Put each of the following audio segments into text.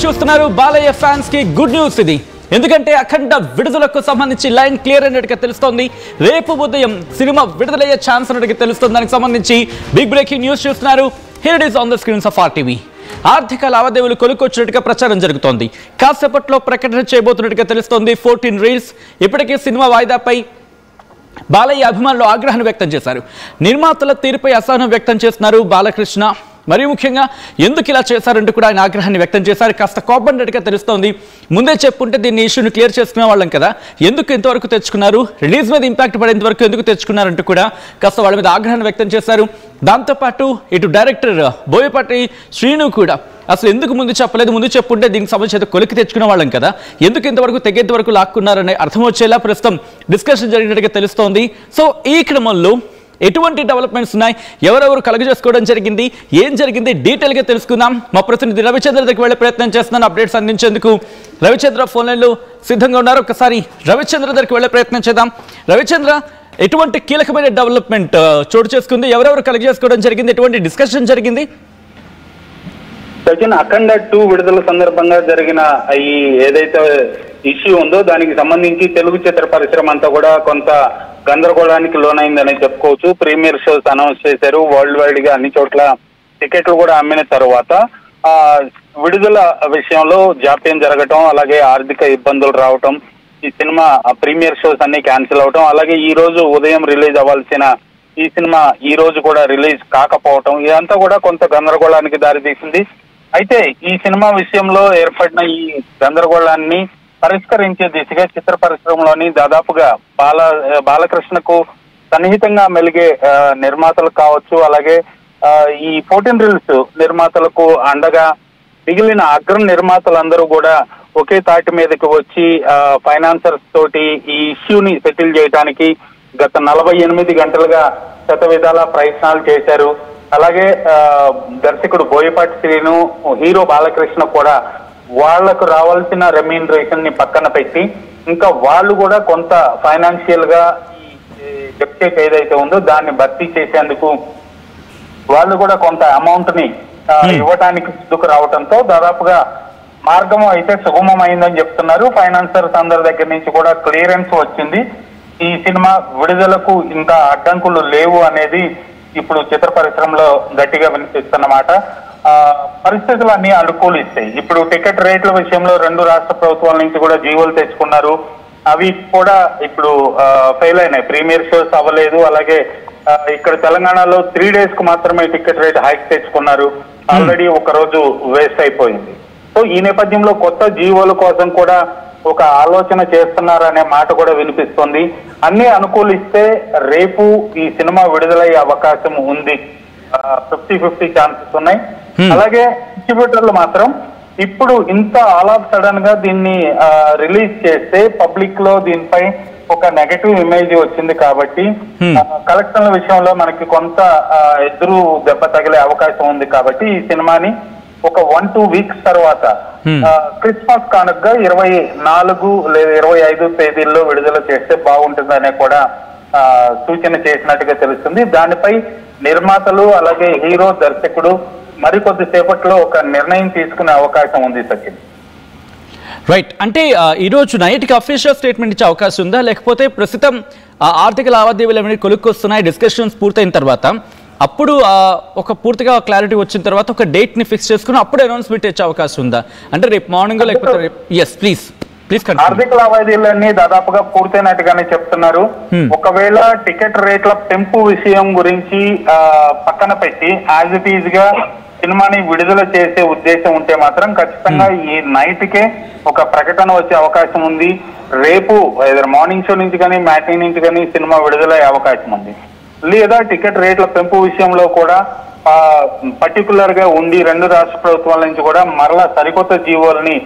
చూస్తున్నారు బాలయ్య ఫ్యాన్స్ కి good news ఇది. ఎందుకంటే అఖండ విడుదలకు సంబంధించి లైన్ క్లియర్ అయినట్టుగా తెలుస్తోంది. రేపు ఉదయం సినిమా విడుదలయ్యే ఛాన్స్ ఉన్నట్టుగా తెలుస్తుంది. దానికి సంబంధించి బిగ్ బ్రేకింగ్ న్యూస్ చూస్తున్నారు. Here it is on the screens of RTV. ఆర్థిక లావాదేవీలు కొలుకొచ్చినట్టుగా ప్రచారం జరుగుతోంది. కాసేపట్లో ప్రకటన చేయబోతున్నట్టుగా తెలుస్తోంది. 14 రీల్స్ ఇప్పటికే సినిమా వాయిదాపై బాలయ్య అభిమానులు ఆగ్రహాన్ని వ్యక్తం చేశారు. నిర్మాతల తీరుపై అసహనం వ్యక్తం చేస్తున్నారు బాలకృష్ణ. మరి ముఖ్యంగా ఎందుకు ఇలా చేశారంటూ కూడా ఆయన ఆగ్రహాన్ని వ్యక్తం చేశారు. కాస్త కోపంగా తెలుస్తోంది. ముందే చెప్పుంటే దీన్ని ఇష్యూని క్లియర్ చేసుకునే వాళ్ళం కదా, ఎందుకు ఇంతవరకు తెచ్చుకున్నారు, రిలీజ్ మీద ఇంపాక్ట్ పడేంత వరకు ఎందుకు తెచ్చుకున్నారంటూ కూడా కాస్త వాళ్ళ మీద ఆగ్రహాన్ని వ్యక్తం చేశారు. దాంతోపాటు ఇటు డైరెక్టర్ బోయపాటి శ్రీను కూడా అసలు ఎందుకు ముందు చెప్పలేదు, ముందు చెప్పుంటే దీనికి సంబంధించి కొలికి తెచ్చుకునే వాళ్ళం కదా, ఎందుకు ఇంతవరకు తెగేంత వరకు లాక్కున్నారనే అర్థం వచ్చేలా ప్రస్తుతం డిస్కషన్ జరిగినట్టుగా తెలుస్తోంది. సో ఈ క్రమంలో ఎటువంటి డెవలప్మెంట్స్ ఉన్నాయి, ఎవరెవరు కలుగజేసుకోవడం జరిగింది, ఏం జరిగింది డీటెయిల్గా తెలుసుకుందాం. మా ప్రతినిధి రవిచంద్ర దగ్గరికి వెళ్ళే ప్రయత్నం చేస్తున్నాను అప్డేట్స్ అందించేందుకు. రవిచంద్ర ఫోన్ లైన్లో సిద్ధంగా ఉన్నారు. ఒకసారి రవిచంద్ర దగ్గరికి వెళ్ళే ప్రయత్నం చేద్దాం. రవిచంద్ర, ఎటువంటి కీలకమైన డెవలప్మెంట్ చోటు చేసుకుంది, ఎవరెవరు కలుగజేసుకోవడం జరిగింది, ఎటువంటి డిస్కషన్ జరిగింది? అఖండ 2 విడుదల సందర్భంగా జరిగిన ఈ ఏదైతే ఇష్యూ ఉందో దానికి సంబంధించి తెలుగు చిత్ర పరిశ్రమ అంతా కూడా కొంత గందరగోళానికి లోనైందని చెప్పుకోవచ్చు. ప్రీమియర్ షోస్ అనౌన్స్ చేశారు. వరల్డ్ వైడ్ గా అన్ని చోట్ల టికెట్లు కూడా అమ్మిన తర్వాత విడుదల విషయంలో జాప్యం జరగటం, అలాగే ఆర్థిక ఇబ్బందులు రావటం, ఈ సినిమా ప్రీమియర్ షోస్ అన్ని క్యాన్సిల్ అవటం, అలాగే ఈ రోజు ఉదయం రిలీజ్ అవ్వాల్సిన ఈ సినిమా ఈ రోజు కూడా రిలీజ్ కాకపోవటం, ఇదంతా కూడా కొంత గందరగోళానికి దారితీసింది. అయితే ఈ సినిమా విషయంలో ఏర్పడిన ఈ గందరగోళాన్ని పరిష్కరించే దిశగా చిత్ర పరిశ్రమలోని దాదాపుగా బాలకృష్ణకు సన్నిహితంగా మెలిగే నిర్మాతలు కావచ్చు, అలాగే ఈ 14 రీల్స్ నిర్మాతలకు అండగా మిగిలిన అగ్ర నిర్మాతలందరూ కూడా ఒకే తాటి మీదకి వచ్చి ఫైనాన్సర్స్ తోటి ఈ ఇష్యూని సెటిల్ చేయడానికి గత 48 గంటలుగా శతవిధాల ప్రయత్నాలు చేశారు. అలాగే దర్శకుడు బోయపాటి శ్రీను, హీరో బాలకృష్ణ కూడా వాళ్లకు రావాల్సిన రెమ్యూనరేషన్ ని పక్కన పెట్టి ఇంకా వాళ్ళు కూడా కొంత ఫైనాన్షియల్ గా ఈ డెఫిసిట్ ఏదైతే ఉందో దాన్ని భర్తీ చేసేందుకు వాళ్ళు కూడా కొంత అమౌంట్ ని ఇవ్వటానికి ముందుకు రావడంతో దాదాపుగా మార్గం అయితే సుగమమైందని చెప్తున్నారు. ఫైనాన్సర్స్ అందరి దగ్గర నుంచి కూడా క్లియరెన్స్ వచ్చింది. ఈ సినిమా విడుదలకు ఇంకా అడ్డంకులు లేవు అనేది ఇప్పుడు చిత్ర పరిశ్రమలో గట్టిగా వినిపిస్తున్నమాట. పరిస్థితులన్నీ అనుకూలిస్తాయి. ఇప్పుడు టికెట్ రేట్ల విషయంలో 2 రాష్ట్ర ప్రభుత్వాల నుంచి కూడా జీవోలు తెచ్చుకున్నారు. అవి కూడా ఇప్పుడు ఫెయిల్ అయినాయి. ప్రీమియర్ షోస్ అవ్వలేదు. అలాగే ఇక్కడ తెలంగాణలో 3 days కు మాత్రమే టికెట్ రేట్ హైక్ తెచ్చుకున్నారు. ఆల్రెడీ ఒక రోజు వేస్ట్ అయిపోయింది. సో ఈ నేపథ్యంలో కొత్త జీవోల కోసం కూడా ఒక ఆలోచన చేస్తున్నారనే మాట కూడా వినిపిస్తుంది. అన్ని అనుకూలిస్తే రేపు ఈ సినిమా విడుదలయ్యే అవకాశం ఉంది. 50-50 ఛాన్సెస్ ఉన్నాయి. అలాగే డిస్ట్రిబ్యూటర్లు మాత్రం ఇప్పుడు ఇంత ఆల్ ఆఫ్ సడన్ గా దీన్ని రిలీజ్ చేస్తే పబ్లిక్ లో దీనిపై ఒక నెగటివ్ ఇమేజ్ వచ్చింది కాబట్టి కలెక్షన్ల విషయంలో మనకి కొంత ఎదురు దెబ్బ తగిలే అవకాశం ఉంది. కాబట్టి ఈ సినిమాని ఒక 1-2 weeks తర్వాత క్రిస్మస్ కానుకగా 24 లేదా 25 తేదీల్లో విడుదల చేస్తే బాగుంటుందనే కూడా సూచన చేసినట్టుగా తెలుస్తుంది. దానిపై నిర్మాతలు అలాగే హీరో దర్శకుడు మరికొద్ది సేపట్లో ఒక నిర్ణయం తీసుకునే అవకాశం ఉంది. సచిన్, రైట్. అంటే ఈరోజు నైట్కి అఫీషియల్ స్టేట్మెంట్ ఇచ్చే అవకాశం ఉందా, లేకపోతే ప్రస్తుతం ఆర్థిక లావాదేవీలు ఏమైనా కొలుక్కొస్తున్నాయి, డిస్కషన్స్ పూర్తయిన తర్వాత అప్పుడు ఒక పూర్తిగా క్లారిటీ వచ్చిన తర్వాత ఒక డేట్ ని ఫిక్స్ చేసుకుని అప్పుడు అనౌన్స్మెంట్ ఇచ్చే అవకాశం ఉందా? అంటే రేపు మార్నింగ్ లేకపోతే ప్లీజ్ ఆర్థిక లావాదేవీలన్నీ దాదాపుగా పూర్తయినట్టుగానే చెప్తున్నారు. ఒకవేళ టికెట్ రేట్ల పెంపు విషయం గురించి పక్కన పెట్టి యాజ్ ఇట్ ఈజ్ గా సినిమాని విడుదల చేసే ఉద్దేశం ఉంటే మాత్రం ఖచ్చితంగా ఈ నైట్ కే ఒక ప్రకటన వచ్చే అవకాశం ఉంది. రేపు మార్నింగ్ షో నుంచి కానీ మ్యాట్నీ నుంచి కానీ సినిమా విడుదలయ్యే అవకాశం ఉంది. లేదా టికెట్ రేట్ల పెంపు విషయంలో కూడా పర్టికులర్ గా ఉండి 2 రాష్ట్ర ప్రభుత్వాల నుంచి కూడా మరలా సరికొత్త జీవోలని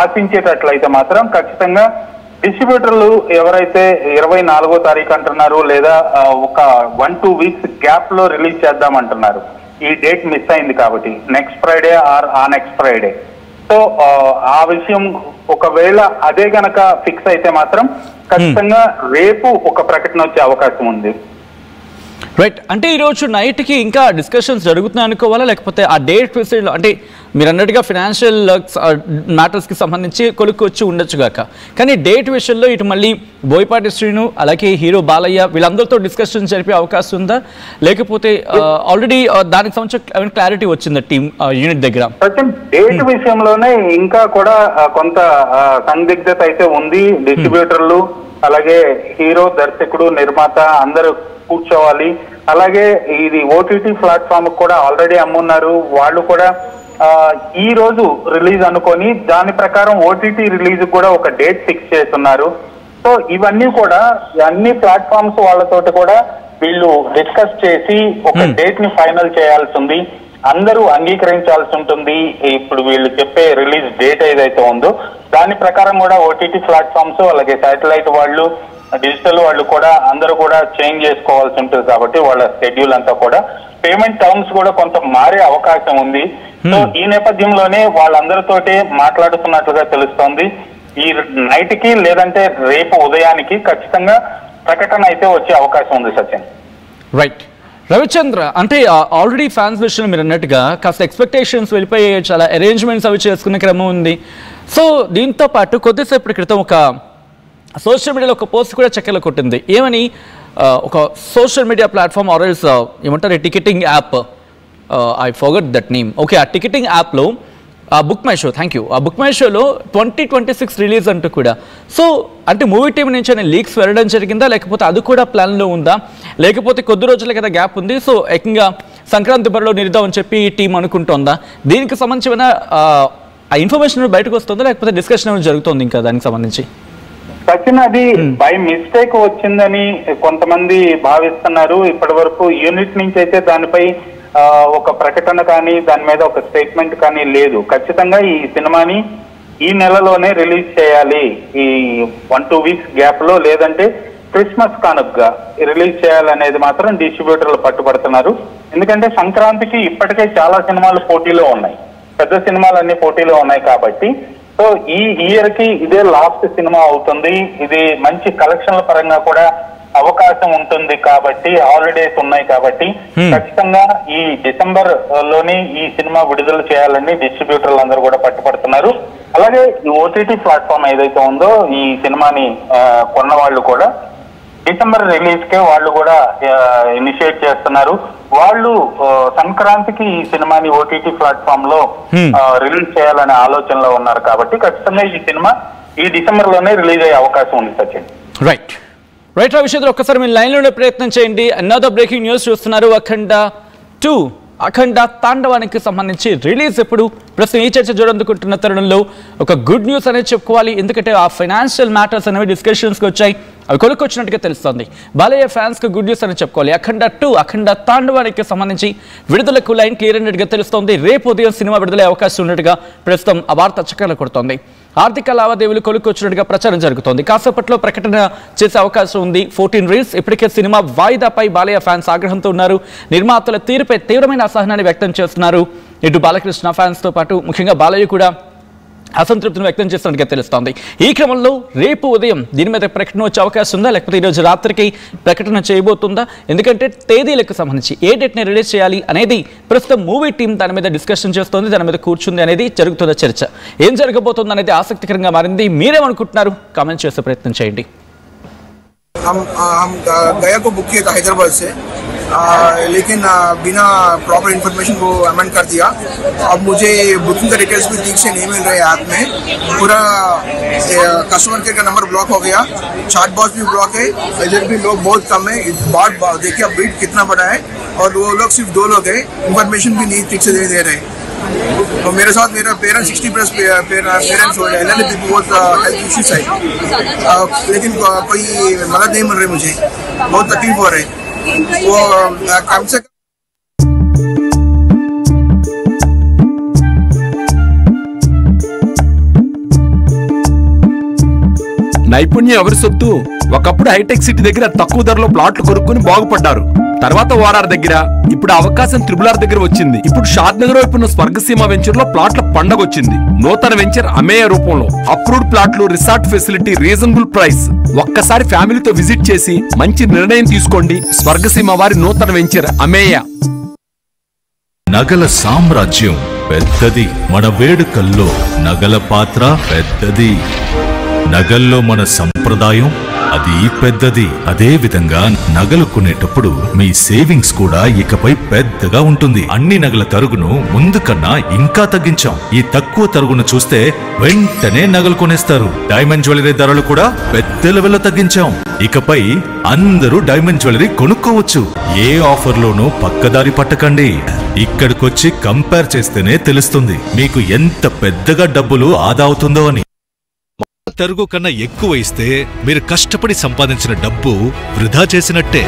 ఆశించేటట్లయితే మాత్రం ఖచ్చితంగా డిస్ట్రిబ్యూటర్లు ఎవరైతే 24వ తారీఖు అంటున్నారు లేదా ఒక 1-2 weeks గ్యాప్ లో రిలీజ్ చేద్దామంటున్నారు. ఈ డేట్ మిస్ అయింది కాబట్టి నెక్స్ట్ ఫ్రైడే ఆర్ ఆ నెక్స్ట్ ఫ్రైడే. సో ఆ విషయం ఒకవేళ అదే గనక ఫిక్స్ అయితే మాత్రం ఖచ్చితంగా రేపు ఒక ప్రకటన వచ్చే అవకాశం ఉంది. రైట్. అంటే ఈరోజు నైట్కి ఇంకా డిస్కషన్స్ జరుగుతున్నాయి అనుకోవాలా, లేకపోతే ఆ డేట్ అంటే మీరు అన్నట్టుగా ఫినాన్షియల్ మ్యాటర్స్కి సంబంధించి కొలుక్కొచ్చి ఉండొచ్చుగాక, కానీ డేట్ విషయంలో ఇటు మళ్ళీ బోయపాటి శ్రీను అలాగే హీరో బాలయ్య వీళ్ళందరితో డిస్కషన్ జరిపే అవకాశం ఉందా, లేకపోతే ఆల్రెడీ దానికి సంబంధించిన క్లారిటీ వచ్చిందా టీమ్ యూనిట్ దగ్గర? డేట్ విషయంలోనే ఇంకా కూడా కొంత సందిగ్ధత అయితే ఉంది. డిస్ట్రిబ్యూటర్లు అలాగే హీరో, దర్శకుడు, నిర్మాత అందరూ కూర్చోవాలి. అలాగే ఇది ఓటీటీ ప్లాట్ఫామ్ కూడా ఆల్రెడీ అమ్మున్నారు. వాళ్ళు కూడా ఈ రోజు రిలీజ్ అనుకొని దాని ప్రకారం ఓటీటీ రిలీజ్ కూడా ఒక డేట్ ఫిక్స్ చేస్తున్నారు. సో ఇవన్నీ కూడా అన్ని ప్లాట్ఫామ్స్ వాళ్ళతోటి కూడా వీళ్ళు డిస్కస్ చేసి ఒక డేట్ ని ఫైనల్ చేయాల్సి ఉంది. అందరూ అంగీకరించాల్సి ఉంటుంది. ఇప్పుడు వీళ్ళు చెప్పే రిలీజ్ డేట్ ఏదైతే ఉందో దాని ప్రకారం కూడా ఓటీటీ ప్లాట్ఫామ్స్ అలాగే శాటిలైట్ వాళ్ళు, డిజిటల్ వాళ్ళు కూడా అందరూ కూడా చేంజ్ చేసుకోవాల్సి ఉంటుంది. కాబట్టి వాళ్ళ షెడ్యూల్ అంతా కూడా పేమెంట్ టర్మ్స్ కూడా కొంత మారే అవకాశం ఉంది. సో ఈ నేపథ్యంలోనే వాళ్ళందరితోటి మాట్లాడుతున్నట్లుగా తెలుస్తోంది. ఈ నైట్ కి లేదంటే రేపు ఉదయానికి ఖచ్చితంగా ప్రకటన అయితే వచ్చే అవకాశం ఉంది. సచిన్, రైట్. రవిచంద్ర, అంటే ఆల్రెడీ ఫ్యాన్స్ విషయంలో మీరు అన్నట్టుగా కాస్త ఎక్స్పెక్టేషన్స్ వెళ్ళిపోయి చాలా అరేంజ్మెంట్స్ అవి చేసుకునే క్రమం ఉంది. సో దీంతో పాటు కొద్దిసేపటి క్రితం ఒక సోషల్ మీడియాలో ఒక పోస్ట్ కూడా చక్కెరలో కొట్టింది. ఏమని, ఒక సోషల్ మీడియా ప్లాట్ఫామ్ ఆర్ఎల్స్ ఏమంటారు ticketing app, I forgot that name. Okay, ఆ టికెటింగ్ యాప్లో book my show, thank you, ఆ బుక్ మై షోలో 2026 రిలీజ్ అంటూ కూడా. సో అంటే మూవీ టీం నుంచి అనే లీక్స్ వెళ్ళడం జరిగిందా, లేకపోతే అది కూడా ప్లాన్లో ఉందా, లేకపోతే కొద్ది రోజుల కదా గ్యాప్ ఉంది, సో ఏకంగా సంక్రాంతి బరిలో నిరుద్దామని చెప్పి టీం అనుకుంటోందా? దీనికి సంబంధించిన ఆ ఇన్ఫర్మేషన్ బయటకు వస్తుందా, లేకపోతే డిస్కషన్ జరుగుతుంది ఇంకా దానికి సంబంధించి? సచిన్, అది బై మిస్టేక్ వచ్చిందని కొంతమంది భావిస్తున్నారు. ఇప్పటి వరకు యూనిట్ నుంచి అయితే దానిపై ఒక ప్రకటన కానీ దాని మీద ఒక స్టేట్మెంట్ కానీ లేదు. ఖచ్చితంగా ఈ సినిమాని ఈ నెలలోనే రిలీజ్ చేయాలి, ఈ 1-2 వీక్స్ గ్యాప్ లో, లేదంటే క్రిస్మస్ కానుకగా రిలీజ్ చేయాలనేది మాత్రం డిస్ట్రిబ్యూటర్లు పట్టుబడుతున్నారు. ఎందుకంటే సంక్రాంతికి ఇప్పటికే చాలా సినిమాలు పోటీలో ఉన్నాయి, పెద్ద సినిమాలు అన్ని పోటీలో ఉన్నాయి. కాబట్టి సో ఈ ఇయర్ కి ఇదే లాస్ట్ సినిమా అవుతుంది. ఇది మంచి కలెక్షన్ల పరంగా కూడా అవకాశం ఉంటుంది. కాబట్టి హాలిడేస్ ఉన్నాయి కాబట్టి ఖచ్చితంగా ఈ డిసెంబర్ లోని ఈ సినిమా విడుదల చేయాలని డిస్ట్రిబ్యూటర్లు అందరూ కూడా పట్టుపడుతున్నారు. అలాగే ఈ ఓటీటీ ప్లాట్ఫామ్ ఏదైతే ఉందో ఈ సినిమాని కొన్న వాళ్ళు కూడా డిసెంబర్ రిలీజ్ కే వాళ్ళు కూడా ఇనిషియేట్ చేస్తున్నారు. వాళ్ళు సంక్రాంతికి ఈ సినిమాని ఓటీటీ ప్లాట్ఫామ్ లో రిలీజ్ చేయాలనే ఆలోచనలో ఉన్నారు. కాబట్టి ఖచ్చితంగా ఈ సినిమా ఈ డిసెంబర్ లోనే రిలీజ్ అయ్యే అవకాశం ఉంది. Sachin, right right. రవిచంద్ర, ఒక్కసారి మీరు లైన్లోనే ప్రయత్నం చేయండి. అనదర్ బ్రేకింగ్ న్యూస్ చూస్తున్నారు. అఖండ 2 అఖండ తాండవానికి సంబంధించి రిలీజ్ ఎప్పుడు? ప్రస్తుతం ఈ చర్చ జోరందుకుంటున్న తరుణంలో ఒక గుడ్ న్యూస్ అనేది చెప్పుకోవాలి. ఎందుకంటే ఆ ఫైనాన్షియల్ మ్యాటర్స్ అనేవి డిస్కషన్స్కి వచ్చాయి, అవి కొలుకొచ్చినట్టుగా తెలుస్తోంది. బాలయ్య ఫ్యాన్స్కి గుడ్ న్యూస్ అని చెప్పుకోవాలి. అఖండ 2 అఖండ తాండవానికి సంబంధించి విడుదలకు లైన్ క్లియర్ అయినట్టుగా తెలుస్తోంది. రేపు ఉదయం సినిమా విడుదలయ్యే అవకాశం ఉన్నట్టుగా ప్రస్తుతం ఆ వార్త చక్కర్లు కొడుతోంది. ఆర్థిక లావాదేవీలు కొలుకొచ్చినట్టుగా ప్రచారం జరుగుతోంది. కాసేపట్లో ప్రకటన చేసే అవకాశం ఉంది. 14 రీల్స్ ఇప్పటికే సినిమా వాయిదాపై బాలయ్య ఫ్యాన్స్ ఆగ్రహంతో ఉన్నారు. నిర్మాతల తీరుపై తీవ్రమైన అసహనాన్ని వ్యక్తం చేస్తున్నారు. ఇటు బాలకృష్ణ ఫ్యాన్స్ తో పాటు ముఖ్యంగా బాలయ్య కూడా అసంతృప్తిని వ్యక్తం చేస్తున్నట్టుగా తెలుస్తోంది. ఈ క్రమంలో రేపు ఉదయం దీని మీద ప్రకటన వచ్చే అవకాశం ఉందా, లేకపోతే ఈరోజు రాత్రికి ప్రకటన చేయబోతుందా? ఎందుకంటే తేదీలకు సంబంధించి ఏ డేట్ని రిలీజ్ చేయాలి అనేది ప్రస్తుతం మూవీ టీం దాని మీద డిస్కషన్ చేస్తోంది, దాని మీద కూర్చుంది అనేది జరుగుతున్న చర్చ. ఏం జరగబోతుంది అనేది ఆసక్తికరంగా మారింది. మీరేమనుకుంటున్నారు? కామెంట్ చేసే ప్రయత్నం చేయండి. हम गया को बुक किया था हैदराबाद से, लेकिन बिना प्रॉपर इन्फॉर्मेशन वो अमेंड कर दिया. अब मुझे बुकिंग का डिटेल्स भी ठीक से नहीं मिल रहे ऐप में. पूरा कस्टमर केयर का नंबर ब्लॉक हो गया, चैट बॉक्स भी ब्लॉक है, इधर भी लोग बहुत कम है. बात देखिए अब बीट कितना बड़ा है, और वो लोग सिर्फ 2 लोग हैं, इन्फॉर्मेशन भी नहीं ठीक से दे रहे. तो मेरे साथ मेरा पेरेंट्स 60+ पेरेंट्स हो गए, बहुत हेल्थ इश्यूज है, लेकिन कोई मदद नहीं मिल रही मुझे, बहुत तकलीफ हो रही. वो कम से कम నైపుణ్యం ఎవరి సొత్తు? ఒకప్పుడు హైటెక్ సిటీ దగ్గర తక్కువ ధరలో ప్లాట్లు కొనుక్కొని బాగుపడ్డారు. తర్వాత ఓఆర్ఆర్ దగ్గర, ఇప్పుడు అవకాశం RRR దగ్గర వచ్చింది. ఇప్పుడు షాద్ నగర్ వైపు ఉన్న స్వర్గసీమ వెంచర్ లో ప్లాట్ల పండగ వచ్చింది. నూతన వెంచర్ అమేయ రూపంలో అప్రూవ్డ్ ప్లాట్లు, రిసార్ట్ ఫెసిలిటీ, రీజనబుల్ ప్రైస్. ఒక్కసారి ఫ్యామిలీతో విజిట్ చేసి మంచి నిర్ణయం తీసుకోండి. స్వర్గసీమ వారి నూతన వెంచర్ అమేయ. నగల సామ్రాజ్యం పెద్దది. మన వేడుకల్లో నగల పాత్ర పెద్దది. నగల్లో మన సంప్రదాయం అది పెద్దది. అదే విధంగా నగలు కొనేటప్పుడు మీ సేవింగ్స్ కూడా ఇకపై పెద్దగా ఉంటుంది. అన్ని నగల తరుగును ముందు కన్నా ఇంకా తగ్గించాం. ఈ తక్కువ తరుగును చూస్తే వెంటనే నగలు కొనేస్తారు. డైమండ్ జ్యువెలరీ ధరలు కూడా పెద్ద లెవెల్లో తగ్గించాం. ఇకపై అందరూ డైమండ్ జ్యువెలరీ కొనుక్కోవచ్చు. ఏ ఆఫర్లోనూ పక్కదారి పట్టకండి. ఇక్కడికొచ్చి కంపేర్ చేస్తేనే తెలుస్తుంది మీకు ఎంత పెద్దగా డబ్బులు ఆదా అవుతుందో అని. తరుగు కన్నా ఎక్కువ ఇస్తే మీరు కష్టపడి సంపాదించిన డబ్బు వృధా చేసినట్టే.